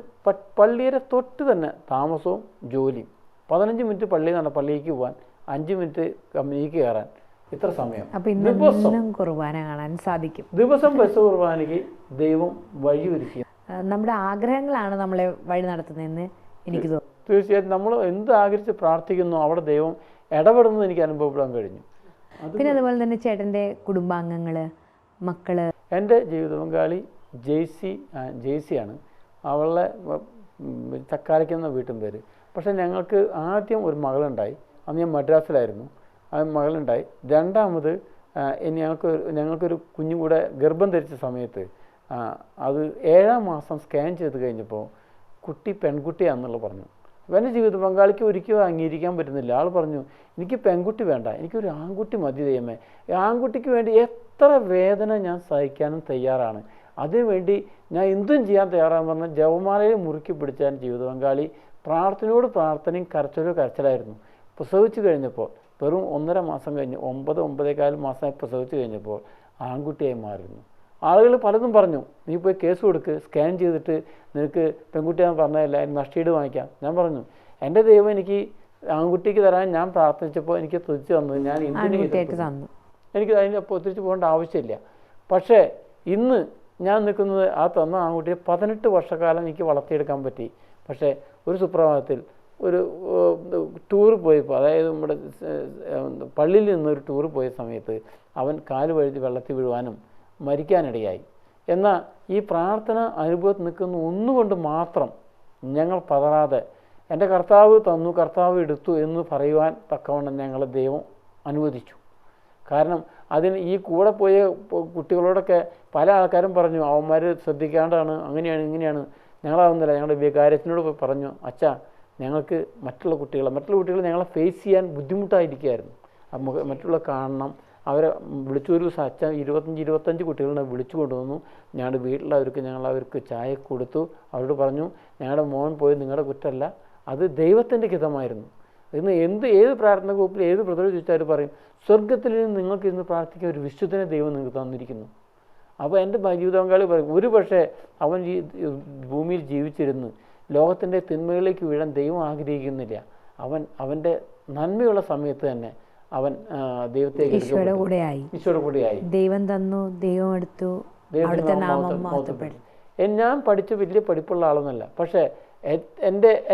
പള്ളിയുടെ തൊട്ട് തന്നെ താമസവും ജോലിയും. 15 മിനിറ്റ് പള്ളിയിൽ നിന്നാണ് പള്ളിയിലേക്ക് പോകാൻ, 5 മിനിറ്റ് കമ്പനിക്ക് കയറാൻ, ഇത്ര സമയം. കുർബാന കാണാൻ സാധിക്കും. ദിവസം ബസ് കുർബാനയ്ക്ക് ദൈവം വഴി ഒരുക്കി. നമ്മുടെ ആഗ്രഹങ്ങളാണ് നമ്മളെ വഴി നടത്തുന്നതെന്ന് എനിക്ക് തോന്നുന്നു. തീർച്ചയായിട്ടും നമ്മൾ എന്ത് ആഗ്രഹിച്ച് പ്രാർത്ഥിക്കുന്നു അവിടെ ദൈവം ഇടപെടുന്നത് എനിക്ക് അനുഭവപ്പെടാൻ കഴിഞ്ഞു. പിന്നെ അതുപോലെ തന്നെ ചേട്ടൻ്റെ കുടുംബാംഗങ്ങള്, മക്കള്. എൻ്റെ ജീവിത പങ്കാളി ജെയ്സിയാണ്. അവളെ ചക്കാലയ്ക്കുന്ന വീട്ടും പേര്. പക്ഷേ ഞങ്ങൾക്ക് ആദ്യം ഒരു മകളുണ്ടായി. അന്ന് ഞാൻ മദ്രാസിലായിരുന്നു. ആ മകളുണ്ടായി. രണ്ടാമത് ഞങ്ങൾക്കൊരു കുഞ്ഞു കൂടെ ഗർഭം ധരിച്ച സമയത്ത് അത് 7-ാം മാസം സ്കാൻ ചെയ്ത് കഴിഞ്ഞപ്പോൾ കുട്ടി പെൺകുട്ടിയാണെന്നുള്ളത് പറഞ്ഞു. എൻ്റെ ജീവിത പങ്കാളിക്ക് ഒരിക്കലും അംഗീകരിക്കാൻ പറ്റുന്നില്ല. ആൾ പറഞ്ഞു എനിക്ക് പെൺകുട്ടി വേണ്ട, എനിക്കൊരു ആൺകുട്ടി മതി ദൈവമേ. ആൺകുട്ടിക്ക് വേണ്ടി എത്ര വേദന ഞാൻ സഹിക്കാനും തയ്യാറാണ്, അതിനുവേണ്ടി ഞാൻ എന്തും ചെയ്യാൻ തയ്യാറാണെന്ന് പറഞ്ഞാൽ ജപമാലയിൽ മുറുക്കി പിടിച്ച എൻ്റെ ജീവിത പങ്കാളി പ്രാർത്ഥനയോട് പ്രാർത്ഥനയും കരച്ചിലായിരുന്നു. പ്രസവിച്ച് കഴിഞ്ഞപ്പോൾ വെറും 1.5 മാസം കഴിഞ്ഞ് 9-9.25 മാസമായി പ്രസവിച്ച് കഴിഞ്ഞപ്പോൾ ആൺകുട്ടിയായി മാറിയിരുന്നു. ആളുകൾ പലതും പറഞ്ഞു നീ പോയി കേസ് കൊടുക്ക്, സ്കാൻ ചെയ്തിട്ട് നിനക്ക് പെൺകുട്ടിയാന്ന് പറഞ്ഞതല്ല, നഷ്ടീട് വാങ്ങിക്കാം. ഞാൻ പറഞ്ഞു എൻ്റെ ദൈവം എനിക്ക് ആൺകുട്ടിക്ക് തരാൻ ഞാൻ പ്രാർത്ഥിച്ചപ്പോൾ എനിക്ക് തിരിച്ചു തന്നത് ഞാൻ എനിക്ക് അതിനപ്പോൾ തിരിച്ചു പോകേണ്ട ആവശ്യമില്ല. പക്ഷേ ഇന്ന് ഞാൻ നിൽക്കുന്നത് ആ തന്ന ആൺകുട്ടിയെ 18 വർഷക്കാലം എനിക്ക് വളർത്തിയെടുക്കാൻ പറ്റി. പക്ഷേ ഒരു സുപ്രഭാതത്തിൽ ഒരു ടൂർ പോയപ്പോൾ, അതായത് നമ്മുടെ പള്ളിയിൽ നിന്നൊരു ടൂർ പോയ സമയത്ത് അവൻ കാല് വഴുതി വെള്ളത്തിൽ വീഴുവാനും മരിക്കാനിടയായി. എന്നാൽ ഈ പ്രാർത്ഥന അനുഭവത്തിൽ നിൽക്കുന്ന ഒന്നുകൊണ്ട് മാത്രം ഞങ്ങൾ പതറാതെ എൻ്റെ കർത്താവ് തന്നു, കർത്താവ് എടുത്തു എന്ന് പറയുവാൻ തക്കവണ്ണം ഞങ്ങളെ ദൈവം അനുവദിച്ചു. കാരണം അതിന് ഈ കൂടെ പോയ കുട്ടികളോടൊക്കെ പല ആൾക്കാരും പറഞ്ഞു അവന്മാർ ശ്രദ്ധിക്കാണ്ടാണ്, അങ്ങനെയാണ് ഇങ്ങനെയാണ്. ഞങ്ങളാവുന്നില്ല. ഞങ്ങളുടെ വികാരത്തിനോട് പറഞ്ഞു അച്ഛാ ഞങ്ങൾക്ക് മറ്റുള്ള കുട്ടികൾ ഞങ്ങളെ ഫേസ് ചെയ്യാൻ ബുദ്ധിമുട്ടായിരിക്കുമായിരുന്നു. മറ്റുള്ള കാണണം, അവരെ വിളിച്ചു. ഒരു ദിവസം അച്ഛൻ 25 കുട്ടികളെ വിളിച്ചു കൊണ്ടുവന്നു. ഞങ്ങളുടെ വീട്ടിലവർക്ക് ഞങ്ങളവർക്ക് ചായ കൊടുത്തു. അവരോട് പറഞ്ഞു ഞങ്ങളുടെ മോൻ പോയി നിങ്ങളുടെ കുറ്റമല്ല, അത് ദൈവത്തിൻ്റെ ഹിതമായിരുന്നു. ഇന്ന് ഏത് പ്രാർത്ഥന ഗ്രൂപ്പിൽ ഏത് ബ്രദർ ചോദിച്ചാൽ പറയും സ്വർഗത്തിൽ നിന്ന് നിങ്ങൾക്ക് ഇന്ന് പ്രാർത്ഥിക്കാൻ ഒരു വിശുദ്ധനെ ദൈവം നിങ്ങൾക്ക് തന്നിരിക്കുന്നു. അപ്പോൾ എൻ്റെ ജീവിത പങ്കാളി പറയും ഒരു പക്ഷേ അവൻ ഈ ഭൂമിയിൽ ജീവിച്ചിരുന്ന് ലോകത്തിൻ്റെ തിന്മകളിലേക്ക് വീഴാൻ ദൈവം ആഗ്രഹിക്കുന്നില്ല. അവൻ്റെ നന്മയുള്ള സമയത്ത് തന്നെ അവൻ ദൈവത്തെ ഈശോയുടെ കൂടെയായി. ദൈവം തന്നു, ദൈവം എടുത്തു, ഞാൻ പഠിച്ച വലിയ പഠിപ്പുള്ള ആളൊന്നുമല്ല. പക്ഷേ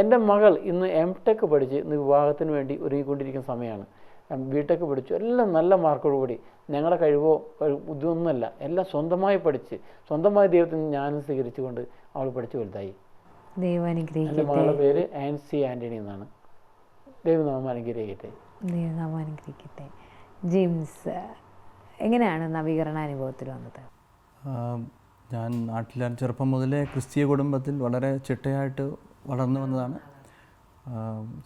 എൻ്റെ മകൾ ഇന്ന് M.Tech പഠിച്ച് ഇന്ന് വിവാഹത്തിന് വേണ്ടി ഒരുങ്ങിക്കൊണ്ടിരിക്കുന്ന സമയമാണ്. ബിടെക് പഠിച്ചു, എല്ലാം നല്ല മാർക്കോടുകൂടി. ഞങ്ങളുടെ കഴിവോ ഇതൊന്നുമല്ല, എല്ലാം സ്വന്തമായി പഠിച്ച് സ്വന്തമായി ദൈവത്തിന് ജ്ഞാനം സ്വീകരിച്ചുകൊണ്ട് അവൾ പഠിച്ചു വലുതായി. ദൈവം എൻ്റെ അനുഗ്രഹിക്കട്ടെ. മകളുടെ പേര് ആൻസി ആൻ്റണി എന്നാണ്. ദൈവനാമം അനുഗ്രഹിക്കട്ടെ. ദൈവനാമം അനുഗ്രഹിക്കട്ടെ. ജെയിംസ്, എങ്ങനെയാണ് നവീകരണ അനുഭവത്തിൽ വന്നത്? ഞാൻ നാട്ടിലെ ചെറുപ്പം മുതലേ ക്രിസ്തീയ കുടുംബത്തിൽ വളരെ ചിട്ടയായിട്ട് വളർന്നു വന്നതാണ്.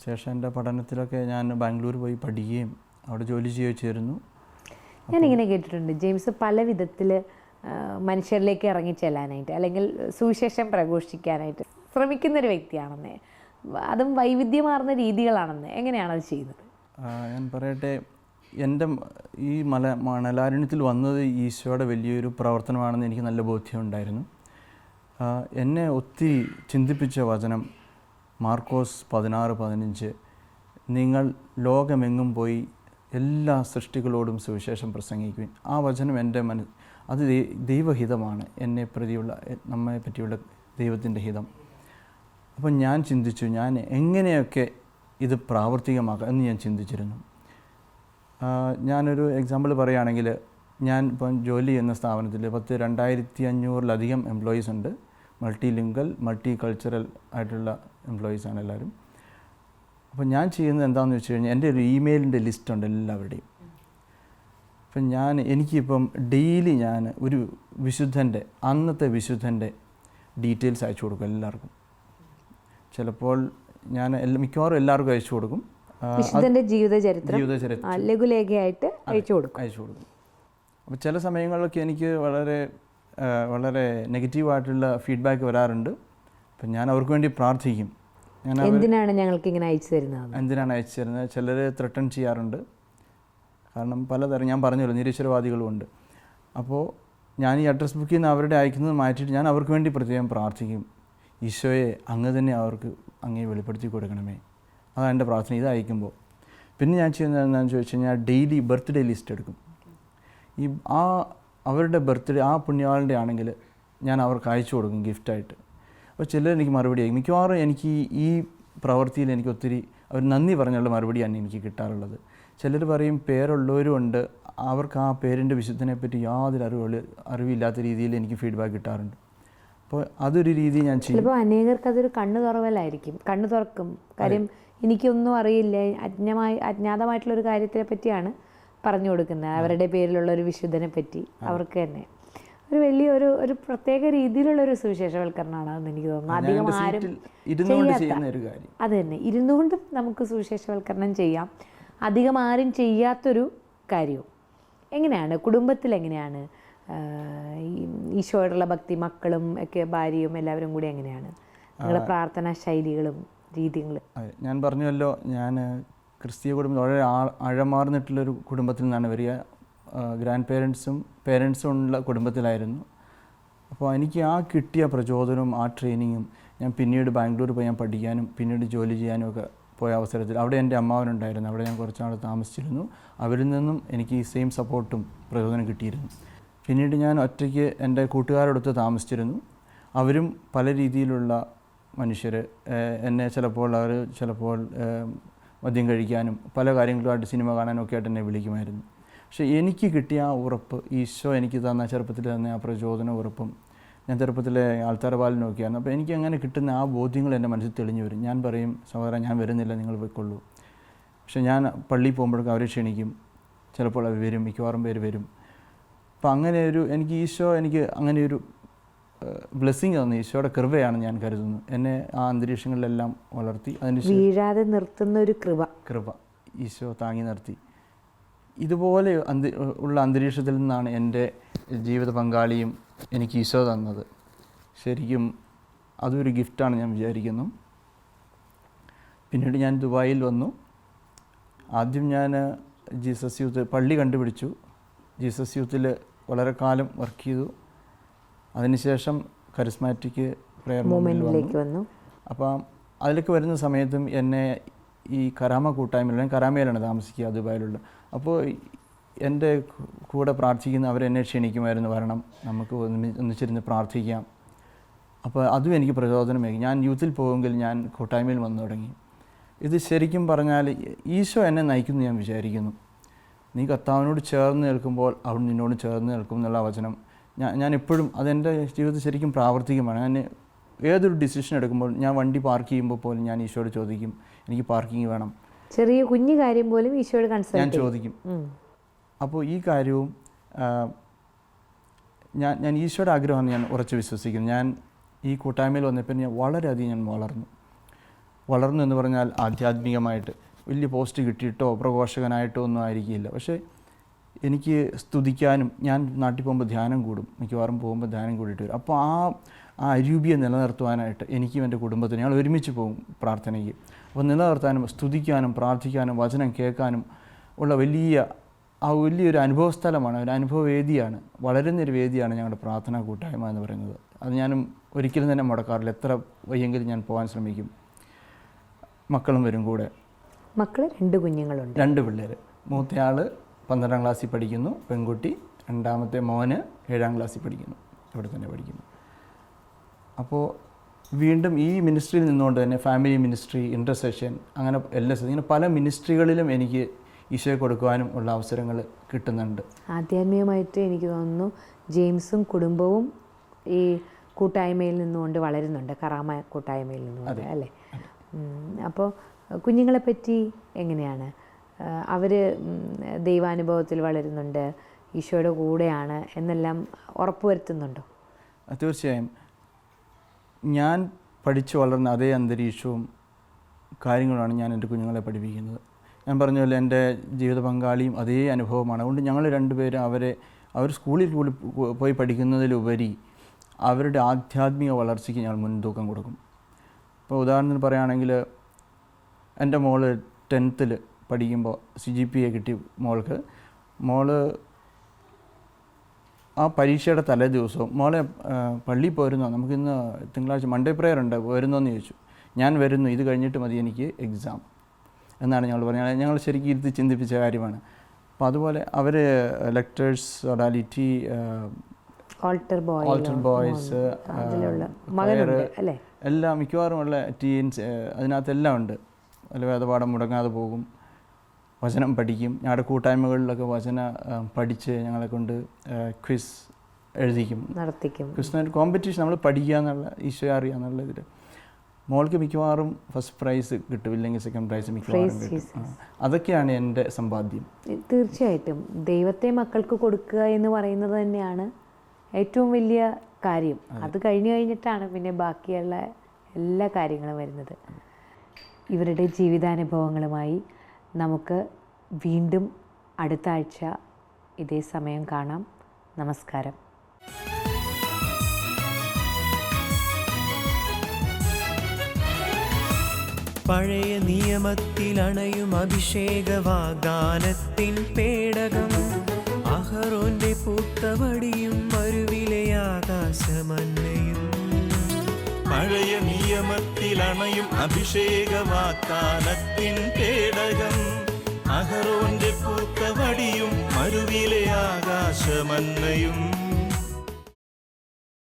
ശേഷം എൻ്റെ പഠനത്തിലൊക്കെ ഞാൻ ബാംഗ്ലൂർ പോയി പഠിക്കുകയും അവിടെ ജോലി ചെയ്യുകയും ചേരുന്നു. ഞാനിങ്ങനെ കേട്ടിട്ടുണ്ട്, ജെയിംസ് പല വിധത്തിൽ മനുഷ്യരിലേക്ക് ഇറങ്ങി ചെല്ലാനായിട്ട് അല്ലെങ്കിൽ സുവിശേഷം പ്രഘോഷിക്കാനായിട്ട് ശ്രമിക്കുന്നൊരു വ്യക്തിയാണെന്ന്, അതും വൈവിധ്യമാർന്ന രീതികളാണെന്ന്. എങ്ങനെയാണ് അത് ചെയ്യുന്നത്? ഞാൻ പറയട്ടെ, എൻ്റെ ഈ മണലാരണ്യത്തിൽ വന്നത് ഈശോയുടെ വലിയൊരു പ്രവർത്തനമാണെന്ന് എനിക്ക് നല്ല ബോധ്യമുണ്ടായിരുന്നു. എന്നെ ഒത്തിരി ചിന്തിപ്പിച്ച വചനം മാർക്കോസ് 16:15, നിങ്ങൾ ലോകമെങ്ങും പോയി എല്ലാ സൃഷ്ടികളോടും സുവിശേഷം പ്രസംഗിക്കുവിൻ. ആ വചനം എൻ്റെ അത് ദൈവഹിതമാണ്, എന്നെ പ്രതിയുള്ള നമ്മെ പറ്റിയുള്ള ദൈവത്തിൻ്റെ ഹിതം. അപ്പം ഞാൻ ചിന്തിച്ചു, ഞാൻ എങ്ങനെയൊക്കെ ഇത് പ്രാവർത്തികമാക്കാം എന്ന് ഞാൻ ചിന്തിച്ചിരുന്നു. ഞാനൊരു എക്സാമ്പിൾ പറയുകയാണെങ്കിൽ, ഞാൻ ഇപ്പം ജോലി ചെയ്യുന്ന സ്ഥാപനത്തിൽ 2500-ലധികം എംപ്ലോയീസ് ഉണ്ട്. മൾട്ടി കൾച്ചറൽ ആയിട്ടുള്ള എംപ്ലോയീസാണ് എല്ലാവരും. അപ്പോൾ ഞാൻ ചെയ്യുന്നത് എന്താണെന്ന് വെച്ച് കഴിഞ്ഞാൽ, എൻ്റെ ഒരു ഇമെയിലിൻ്റെ ലിസ്റ്റുണ്ട് എല്ലാവരുടെയും. അപ്പം എനിക്കിപ്പം ഡെയിലി ഞാൻ ഒരു അന്നത്തെ വിശുദ്ധൻ്റെ ഡീറ്റെയിൽസ് അയച്ചു കൊടുക്കും എല്ലാവർക്കും. ചിലപ്പോൾ ഞാൻ മിക്കവാറും എല്ലാവർക്കും അയച്ചു കൊടുക്കും. വിശുദ്ധൻ്റെ ജീവചരിത്രം ലഘുലേഖയായിട്ട് അയച്ചു കൊടുക്കും. അപ്പോൾ ചില സമയങ്ങളിലൊക്കെ എനിക്ക് വളരെ നെഗറ്റീവായിട്ടുള്ള ഫീഡ്ബാക്ക് വരാറുണ്ട്. അപ്പം ഞാൻ അവർക്ക് വേണ്ടി പ്രാർത്ഥിക്കും. എന്തിനാണ് ഞങ്ങൾക്ക് ഇങ്ങനെ അയച്ചു തരുന്നത്? ചിലർ ത്രെട്ടൺ ചെയ്യാറുണ്ട്. കാരണം പലതരം, ഞാൻ പറഞ്ഞല്ലോ, നിരീശ്വരവാദികളുമുണ്ട്. അപ്പോൾ ഞാൻ ഈ അഡ്രസ് ബുക്കിൽ നിന്ന് അവരുടെ അയക്കുന്നത് മാറ്റിയിട്ട് ഞാൻ അവർക്ക് വേണ്ടി പ്രത്യേകം പ്രാർത്ഥിക്കും. ഈശോയെ, അങ്ങ് തന്നെ അവർക്ക് അങ്ങേ വെളിപ്പെടുത്തി കൊടുക്കണമേ. അതാണ് എൻ്റെ പ്രാർത്ഥന ഇത് അയക്കുമ്പോൾ. പിന്നെ ഞാൻ ചെയ്യുന്നത് എന്താണെന്ന് ചോദിച്ചു കഴിഞ്ഞാൽ, ഡെയിലി ബർത്ത്ഡേ ലിസ്റ്റ് എടുക്കും. അവരുടെ ബർത്ത്ഡേ ആ പുണ്യാളിൻ്റെ ആണെങ്കിൽ ഞാൻ അവർക്ക് അയച്ചു കൊടുക്കും ഗിഫ്റ്റായിട്ട്. അപ്പോൾ ചിലർ എനിക്ക് മറുപടി അയക്കും. മിക്കവാറും എനിക്ക് ഈ പ്രവൃത്തിയിൽ എനിക്ക് ഒത്തിരി അവർ നന്ദി പറഞ്ഞുള്ള മറുപടിയാണ് എനിക്ക് കിട്ടാറുള്ളത്. ചിലർ പറയും, പേരുള്ളവരും ഉണ്ട്, അവർക്ക് ആ പേരിൻ്റെ വിശുദ്ധനെ പറ്റി യാതൊരു അറിവില്ലാത്ത രീതിയിൽ എനിക്ക് ഫീഡ്ബാക്ക് കിട്ടാറുണ്ട്. അപ്പോൾ അതൊരു രീതി ഞാൻ ചെയ്യും. ചിലപ്പോൾ അനേകർക്ക് അതൊരു കണ്ണു തുറവലായിരിക്കും, കണ്ണു തുറക്കും. കാര്യം എനിക്കൊന്നും അറിയില്ല, അജ്ഞാതമായിട്ടുള്ളൊരു കാര്യത്തിനെ പറ്റിയാണ് പറഞ്ഞു കൊടുക്കുന്നത്, അവരുടെ പേരിലുള്ള ഒരു വിശുദ്ധനെ പറ്റി. അവർക്ക് തന്നെ ഒരു വലിയ ഒരു പ്രത്യേക രീതിയിലുള്ളൊരു സുവിശേഷവൽക്കരണമാണ് അതെന്ന് എനിക്ക് തോന്നുന്നു. അധികം ആരും ചെയ്യാത്ത, അത് തന്നെ, ഇരുന്നുകൊണ്ടും നമുക്ക് സുവിശേഷവൽക്കരണം ചെയ്യാം. അധികം ആരും ചെയ്യാത്തൊരു കാര്യവും. എങ്ങനെയാണ് കുടുംബത്തിൽ, എങ്ങനെയാണ് ഈശോയോടുള്ള ഭക്തി, മക്കളും ഒക്കെ ഭാര്യയും എല്ലാവരും കൂടി എങ്ങനെയാണ് നിങ്ങളുടെ പ്രാർത്ഥനാ ശൈലികളും രീതികളും? ഞാൻ പറഞ്ഞല്ലോ, ഞാൻ ക്രിസ്തീയ കുടുംബം വളരെ ആഴമാർന്നിട്ടുള്ളൊരു കുടുംബത്തിൽ നിന്നാണ് വരിക. ഗ്രാൻഡ് പേരൻസും ഉള്ള കുടുംബത്തിലായിരുന്നു. അപ്പോൾ എനിക്ക് ആ കിട്ടിയ പ്രചോദനവും ആ ട്രെയിനിങ്ങും ഞാൻ പിന്നീട് ബാംഗ്ലൂർ പോയി ഞാൻ പഠിക്കാനും പിന്നീട് ജോലി ചെയ്യാനും ഒക്കെ പോയ അവസരത്തിൽ അവിടെ എൻ്റെ അമ്മാവനുണ്ടായിരുന്നു. അവിടെ ഞാൻ കുറച്ച് നാൾ താമസിച്ചിരുന്നു. അവരിൽ നിന്നും എനിക്ക് ഈ സെയിം സപ്പോർട്ടും പ്രചോദനം കിട്ടിയിരുന്നു. പിന്നീട് ഞാൻ ഒറ്റയ്ക്ക് എൻ്റെ കൂട്ടുകാരോടൊത്ത് താമസിച്ചിരുന്നു. അവരും പല രീതിയിലുള്ള മനുഷ്യർ. എന്നെ ചിലപ്പോൾ മദ്യം കഴിക്കാനും പല കാര്യങ്ങളുമായിട്ട് സിനിമ കാണാനും ഒക്കെ ആയിട്ട് എന്നെ വിളിക്കുമായിരുന്നു. പക്ഷേ എനിക്ക് കിട്ടിയ ആ ഉറപ്പ്, ഈശോ എനിക്ക് തന്ന ചെറുപ്പത്തിൽ തന്നെ ആ പ്രചോദന ഉറപ്പും, ഞാൻ ചെറുപ്പത്തിലെ ആൾത്താരപാലം നോക്കിയായിരുന്നു. അപ്പോൾ എനിക്ക് അങ്ങനെ കിട്ടുന്ന ആ ബോധ്യങ്ങൾ എൻ്റെ മനസ്സിൽ തെളിഞ്ഞു വരും. ഞാൻ പറയും, സഹോദരൻ ഞാൻ വരുന്നില്ല, നിങ്ങൾ പോയിക്കൊള്ളൂ. പക്ഷേ ഞാൻ പള്ളിയിൽ പോകുമ്പോഴേക്കും അവരെ ക്ഷണിക്കും. ചിലപ്പോൾ അവർ വരും, മിക്കവാറും പേര് വരും. അപ്പോൾ എനിക്ക് ഈശോ അങ്ങനെയൊരു ബ്ലെസ്സിങ് തന്നു. ഈശോയുടെ കൃപയാണ് ഞാൻ കരുതുന്നു. എന്നെ ആ അന്തരീക്ഷങ്ങളിലെല്ലാം വളർത്തി. അതിന് വീഴാതെ നിർത്തുന്ന ഒരു കൃപ ഈശോ താങ്ങി നിർത്തി. ഇതുപോലെ ഉള്ള അന്തരീക്ഷത്തിൽ നിന്നാണ് എൻ്റെ ജീവിത പങ്കാളിയും എനിക്ക് ഈശോ തന്നത്. ശരിക്കും അതൊരു ഗിഫ്റ്റാണ് ഞാൻ വിചാരിക്കുന്നു. പിന്നീട് ഞാൻ ദുബായിൽ വന്നു. ആദ്യം ഞാൻ ജീസസ് യൂത്ത് പള്ളി കണ്ടുപിടിച്ചു. ജീസസ് യൂത്തിൽ വളരെ കാലം വർക്ക് ചെയ്തു. അതിനുശേഷം കരിസ്മാറ്റിക് പ്രെയർ മൂവ്മെൻറ്റിലേക്ക് വന്നു. അപ്പം അതിലേക്ക് വരുന്ന സമയത്തും എന്നെ ഈ കരാമ കൂട്ടായ്മയിൽ, ഞാൻ കരാമയിലാണ് താമസിക്കുക ദുബായിലുള്ള. അപ്പോൾ എൻ്റെ കൂടെ പ്രാർത്ഥിക്കുന്ന അവരെന്നെ ക്ഷണിക്കുമായിരുന്നു, വരണം, നമുക്ക് ഒന്നിച്ചിരുന്ന് പ്രാർത്ഥിക്കാം. അപ്പോൾ അതും എനിക്ക് പ്രചോദനമേകി. ഞാൻ യൂത്തിൽ പോകുമെങ്കിൽ ഞാൻ കൂട്ടായ്മയിൽ വന്നു തുടങ്ങി. ഇത് ശരിക്കും പറഞ്ഞാൽ ഈശോ എന്നെ നയിക്കുന്നു ഞാൻ വിചാരിക്കുന്നു. നീ കർത്താവിനോട് ചേർന്ന് നിൽക്കുമ്പോൾ അവൻ നിന്നോട് ചേർന്ന് നിൽക്കും എന്നുള്ള വചനം ഞാൻ എപ്പോഴും അതെൻ്റെ ജീവിതത്തിൽ ശരിക്കും പ്രാവർത്തികമാണ്. ഞാൻ ഏതൊരു ഡിസിഷൻ എടുക്കുമ്പോൾ ഞാൻ വണ്ടി പാർക്ക് ചെയ്യുമ്പോൾ പോലും ഞാൻ ഈശോയോട് ചോദിക്കും, എനിക്ക് പാർക്കിംഗ് വേണം. ചെറിയ കുഞ്ഞു കാര്യം പോലും ഈശോയോട് കൺസൾട്ട് ഞാൻ ചോദിക്കും. അപ്പോൾ ഈ കാര്യവും ഞാൻ ഈശോയുടെ ആഗ്രഹമാണ് ഞാൻ ഉറച്ചു വിശ്വസിക്കുന്നു. ഞാൻ ഈ കൂട്ടായ്മയിൽ വന്നപ്പോൾ ഞാൻ വളരെയധികം ഞാൻ വളർന്നു എന്ന് പറഞ്ഞാൽ ആധ്യാത്മികമായിട്ട് വലിയ പോസ്റ്റ് കിട്ടിയിട്ടോ പ്രഘോഷകനായിട്ടോ ഒന്നും ആയിരിക്കില്ല. പക്ഷേ എനിക്ക് സ്തുതിക്കാനും, ഞാൻ നാട്ടിൽ പോകുമ്പോൾ ധ്യാനം കൂടും, മിക്കവാറും പോകുമ്പോൾ ധ്യാനം കൂടിയിട്ട് വരും. അപ്പോൾ ആ അരൂപിയെ നിലനിർത്തുവാനായിട്ട് എനിക്കും എൻ്റെ കുടുംബത്തിന് ഞങ്ങൾ ഒരുമിച്ച് പോകും പ്രാർത്ഥനയ്ക്ക്. അപ്പോൾ നിലനിർത്താനും സ്തുതിക്കാനും പ്രാർത്ഥിക്കാനും വചനം കേൾക്കാനും ഉള്ള വലിയൊരു അനുഭവ സ്ഥലമാണ്, ഒരു അനുഭവവേദിയാണ്, വളരുന്നൊരു വേദിയാണ് ഞങ്ങളുടെ പ്രാർത്ഥനാ കൂട്ടായ്മ എന്ന് പറയുന്നത്. അത് ഞാനും ഒരിക്കലും തന്നെ മുടക്കാറില്ല. എത്ര വയ്യെങ്കിലും ഞാൻ പോകാൻ ശ്രമിക്കും. മക്കളും വരും കൂടെ. മക്കൾ 2 കുഞ്ഞുങ്ങളുണ്ട്. 2 പിള്ളേർ. മൂത്തയാൾ 12ാം ക്ലാസ്സിൽ പഠിക്കുന്നു, പെൺകുട്ടി. രണ്ടാമത്തെ മോന് 7ാം ക്ലാസ്സിൽ പഠിക്കുന്നു, ഇവിടെ തന്നെ പഠിക്കുന്നു. അപ്പോൾ വീണ്ടും ഈ മിനിസ്ട്രിയിൽ നിന്നുകൊണ്ട് തന്നെ ഫാമിലി മിനിസ്ട്രി, ഇൻ്റർസെഷൻ, അങ്ങനെ LSS, ഇങ്ങനെ പല മിനിസ്ട്രികളിലും എനിക്ക് ഈശോയെ കൊടുക്കുവാനും ഉള്ള അവസരങ്ങൾ കിട്ടുന്നുണ്ട്. ആധ്യാത്മികമായിട്ട് എനിക്ക് തോന്നുന്നു ജെയിംസും കുടുംബവും ഈ കൂട്ടായ്മയിൽ നിന്നുകൊണ്ട് വളരുന്നുണ്ട്, കറാമ കൂട്ടായ്മയിൽ നിന്നുകൊണ്ട്, അല്ലേ? അപ്പോൾ കുഞ്ഞുങ്ങളെപ്പറ്റി എങ്ങനെയാണ്? അവർ ദൈവാനുഭവത്തിൽ വളരുന്നുണ്ട്, ഈശോയുടെ കൂടെയാണ് എന്നെല്ലാം ഉറപ്പുവരുത്തുന്നുണ്ടോ? തീർച്ചയായും. ഞാൻ പഠിച്ചു വളർന്ന അതേ അന്തരീക്ഷവും കാര്യങ്ങളാണ് ഞാൻ എൻ്റെ കുഞ്ഞുങ്ങളെ പഠിപ്പിക്കുന്നത്. ഞാൻ പറഞ്ഞ പോലെ എൻ്റെ ജീവിത പങ്കാളിയും അതേ അനുഭവമാണ്. അതുകൊണ്ട് ഞങ്ങൾ 2 പേരും അവർ സ്കൂളിൽ പോയി പഠിക്കുന്നതിലുപരി അവരുടെ ആധ്യാത്മിക വളർച്ചയ്ക്ക് ഞങ്ങൾ മുൻതൂക്കം കൊടുക്കും. ഇപ്പോൾ ഉദാഹരണത്തിന് പറയുകയാണെങ്കിൽ എൻ്റെ മോള് 10th പഠിക്കുമ്പോൾ CGPA കിട്ടി മോള് ആ പരീക്ഷയുടെ തലേ ദിവസവും മോളെ പള്ളിയിൽ പോരുന്നോ, നമുക്കിന്ന് തിങ്കളാഴ്ച മൺഡേ പ്രെയർ ഉണ്ട്, വരുന്നോയെന്ന് ചോദിച്ചു. ഞാൻ വരുന്നു, ഇത് കഴിഞ്ഞിട്ട് മതി എനിക്ക് എക്സാം എന്നാണ് ഞങ്ങൾ പറഞ്ഞത്. ഞങ്ങൾ ശരിക്കും ഇരുത്തി ചിന്തിപ്പിച്ച കാര്യമാണ്. അപ്പോൾ അതുപോലെ അവർ ലെക്ചേഴ്സ്, ഒഡാലിറ്റി, ആൾട്ടർ ബോയ്സ്, എല്ലാം മിക്കവാറും ഉള്ള ടീൻസ് അതിനകത്തെല്ലാം ഉണ്ട്. അതിൽ വേദപാഠം മുടങ്ങാതെ പോകും, വചനം പഠിക്കും. ഞങ്ങളുടെ കൂട്ടായ്മകളിലൊക്കെ വചന പഠിച്ച് ഞങ്ങളെ കൊണ്ട് ക്വിസ് നടത്തിക്കും. ക്വിസിനൊരു കോമ്പറ്റീഷൻ, നമ്മൾ പഠിക്കുക എന്നുള്ള, ഈശോയെ അറിയുക എന്നുള്ള ഇതിൽ മോൾക്ക് മിക്കവാറും ഫസ്റ്റ് പ്രൈസ് കിട്ടും, ഇല്ലെങ്കിൽ സെക്കൻഡ് പ്രൈസ് മിക്കവാറും കിട്ടും. അതൊക്കെയാണ് എൻ്റെ സമ്പാദ്യം. തീർച്ചയായിട്ടും ദൈവത്തെ മക്കൾക്ക് കൊടുക്കുക എന്ന് പറയുന്നത് തന്നെയാണ് ഏറ്റവും വലിയ കാര്യം. അത് കഴിഞ്ഞിട്ടാണ് പിന്നെ ബാക്കിയുള്ള എല്ലാ കാര്യങ്ങളും വരുന്നത്. ഇവരുടെ ജീവിതാനുഭവങ്ങളുമായി നമുക്ക് വീണ്ടും അടുത്ത ആഴ്ച ഇതേ സമയം കാണാം. നമസ്കാരം. പഴയ നിയമത്തിലണയും അഭിഷേക വാഗ്ദാനത്തിൻ പേടകം, അഹറോന്റെ പൂത്തവടിയും മരുവിലെ ആകാശമന്നയും. പഴയ നിയമത്തിലണയും അഭിഷേക വാഗ്ദാനത്തിൻ പേടകം, അഹറോന്റെ പൂത്തവടിയും മരുവിലെ ആകാശമന്നയും.